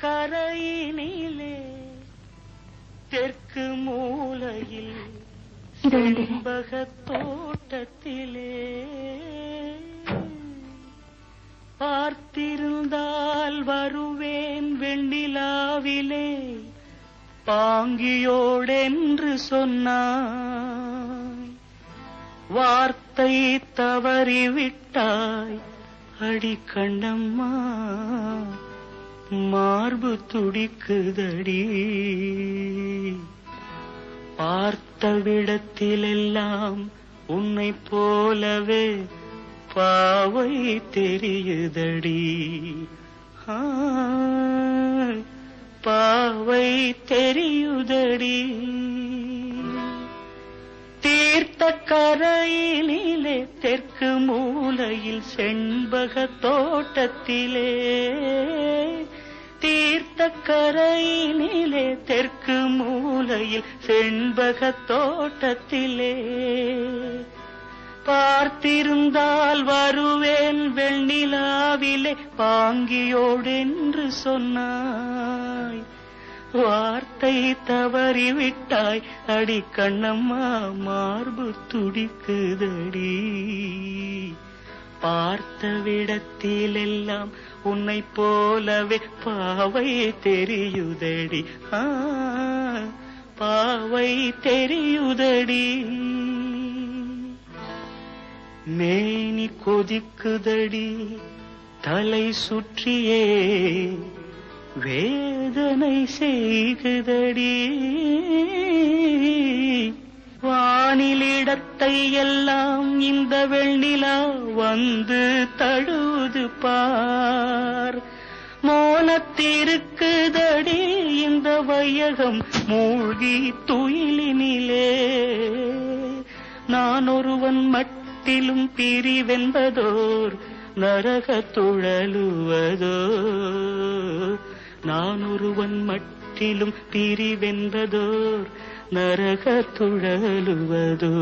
கரையினிலே தெற்கு மூலையில் செண்பகத் தோட்டத்திலே பார்த்திருந்தால் வருவேன் வெண்ணிலாவிலே பாங்கியோடென்று சொன்னாய். வார்த்தை தவறிவிட்டாய் அடி கண்ணம்மா, மார்பு துடிக்குதடி. பார்த்த விடத்திலெல்லாம் உன்னை போலவே பாவை தெரியுதடி. பாவை தெரியுதடி. தீர்த்த கரையினிலே தெற்கு மூலையில் செண்பக தோட்டத்திலே, தீர்த்த கரையினிலே தெற்கு மூலையில் செண்பக தோட்டத்திலே பார்த்திருந்தால் வருவேன் வெண்ணிலாவிலே பாங்கியோடென்று சொன்னாய். வார்த்தை தவறிவிட்டாய் அடி கண்ணம்மா, மார்பு துடிக்குதடி. பார்த்த விடத்திலெல்லாம் உன்னை போலவே பாவை தெரியுதடி. பாவை தெரியுதடி. மேனி கொதிக்குதடி, தலை சுற்றியே வேதனை செய்குதடி. வானிலிடத்தை எல்லாம் இந்த வெண்ணிலா வந்து தழுவுது பார். மோனத்திருக்குதடி இந்த வையகம் மூழ்கி துயிலினிலே. நான் ஒருவன் மட்டிலும் பிரிவென்பதோர் நரக துழலுவதோ. நான் ஒருவன் மட்டிலும் பிரிவென்பதோர் நரக துழலுவதோ.